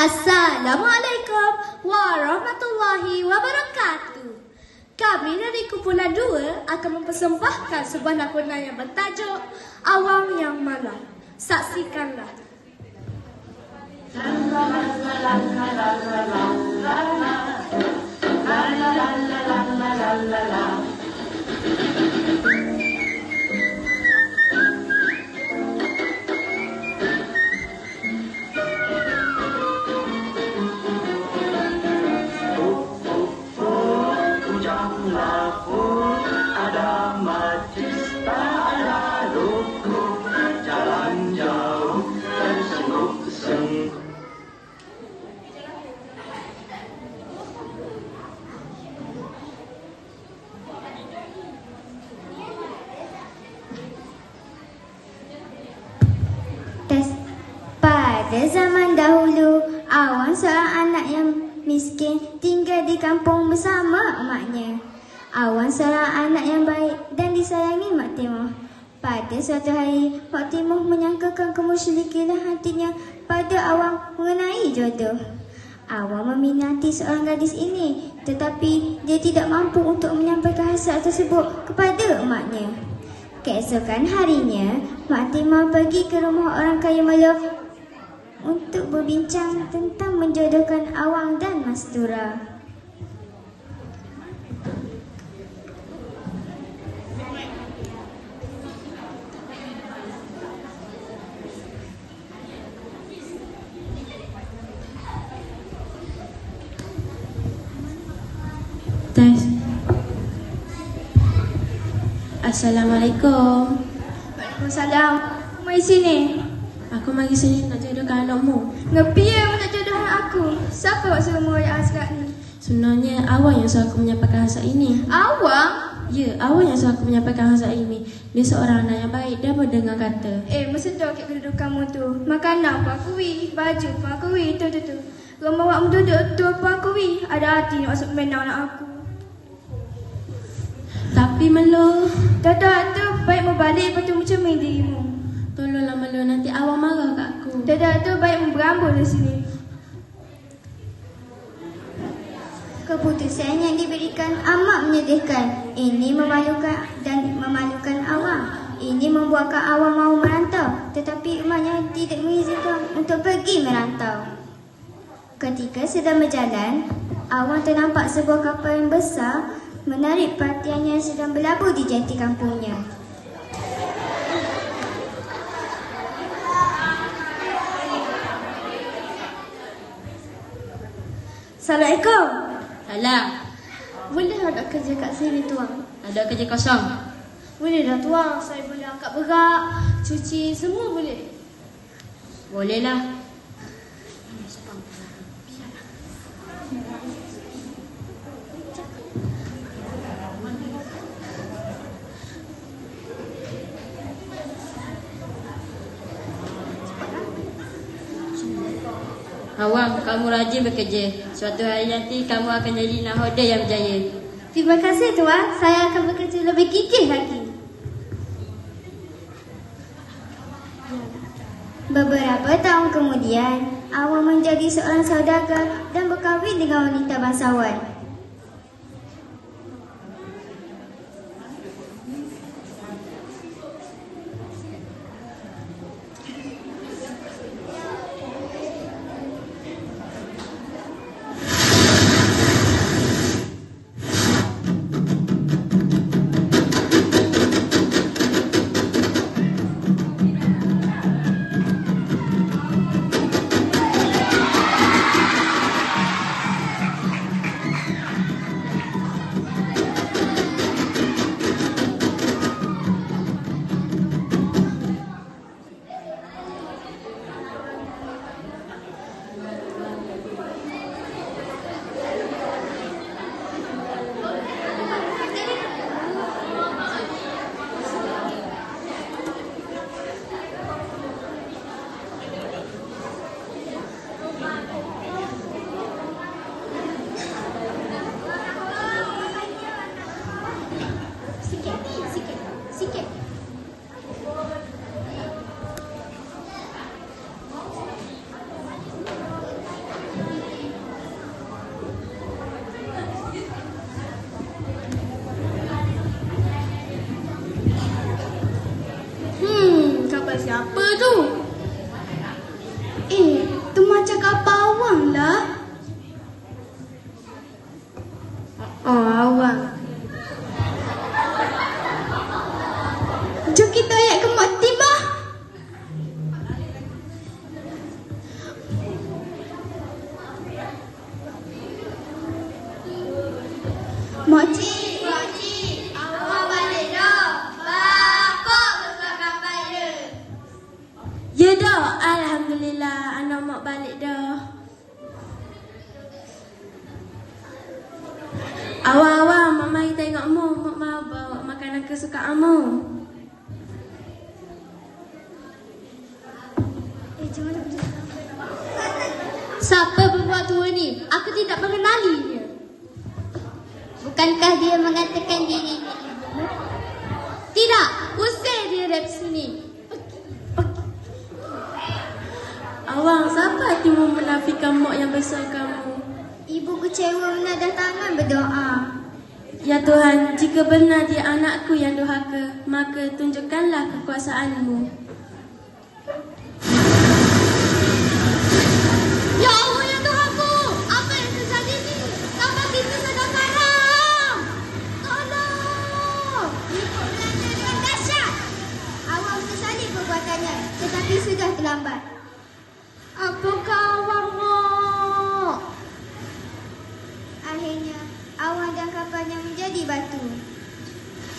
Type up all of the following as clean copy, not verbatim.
Assalamualaikum warahmatullahi wabarakatuh. Kami dari kumpulan 2 akan mempersembahkan sebuah lakonan yang bertajuk Awam Yang Malang. Saksikanlah. Ada majlis, tak ada ruku, jalan jauh tersengkup-sengkup. Pada zaman dahulu, Awan seorang anak yang miskin tinggal di kampung bersama emaknya. Awan seorang anak yang baik dan disayangi Mak Timah. Pada suatu hari, Mak Timah menyangkakan kemusyrikan hatinya pada Awan mengenai jodoh. Awan meminati seorang gadis ini, tetapi dia tidak mampu untuk menyampaikan hasrat tersebut kepada emaknya. Keesokan harinya, Mak Timah pergi ke rumah orang kaya Melo untuk berbincang tentang menjodohkan Awang dan Mastura. Assalamualaikum. Waalaikumsalam. Aku mari sini. Aku mari sini nak jodohkan anakmu. Ngapi yang nak jodohkan aku? Siapa buat suruh mengorek hasrat ni? Sebenarnya Awang yang suruh aku menyampaikan hasrat ini. Awang? Ya, Awang yang suruh aku menyampaikan hasrat ini. Dia seorang anak yang baik dan berdengar kata. Bersedar kat kedudukanmu tu. Makanan apa akui, baju apa akui, tu. Rumah awakmu duduk tu apa akui. Ada hati nak masuk menang anak aku. Tapi Melo, Dadah tu baik mau balik lepas tu mencermin dirimu. tolonglah Melo, nanti Awang marah kat aku. Dadah tu baik mau berambut di sini. Keputusan yang diberikan amat menyedihkan. Ini memalukan dan memalukan Awang. Ini membuatkan Awang mahu merantau, tetapi emaknya tidak mengizinkan untuk pergi merantau. Ketika sedang berjalan, Awang ternampak sebuah kapal yang besar menarik perhatiannya sedang berlabuh di jati kampungnya. Assalamualaikum. Salam. Boleh ada kerja kat sini tuan? Ada kerja kosong? Boleh dah tuan. Saya boleh angkat berat, cuci, semua boleh. Bolehlah. Awang, kamu rajin bekerja. Suatu hari nanti kamu akan jadi nahoda yang berjaya. Terima kasih tuan. Saya akan bekerja lebih gigih lagi. Beberapa tahun kemudian, Awang menjadi seorang saudagar dan berkahwin dengan wanita bangsawan. Siapa tu? Tu macam kapal awang lah. Oh, awang. Jom kita ayat ke Mak Tiba. Makcik, awak balik dah. Bakok besar kapal dia. Ya dah, alhamdulillah anak mak balik dah. Awak, mak mari tengok mu. Mak mau bawa makanan kesukaan mu. Siapa perempuan tua ni? Aku tidak mengenalinya. Bukankah dia mengatakan dirinya ibumu? Tidak, usir dia dari sini. Awang, siapa timu menafikan mak yang besar kamu? Ibu kecewa menadah tangan berdoa. Ya Tuhan, jika benar dia anakku yang durhaka, maka tunjukkanlah kekuasaanmu. Ya Allah, ya Tuhanku, apa yang terjadi ni? Kapal kita sedang karam. Tolong! Ibu melanda dengan dahsyat. Awang menyesali perbuatannya, tetapi sudah terlambat. Apakah awang mak? Akhirnya, awang dan kapalnya menjadi batu.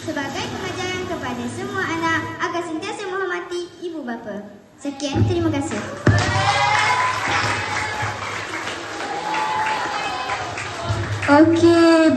Sebagai pengajaran kepada semua anak agar sentiasa menghormati ibu bapa. Sekian, terima kasih. Okey,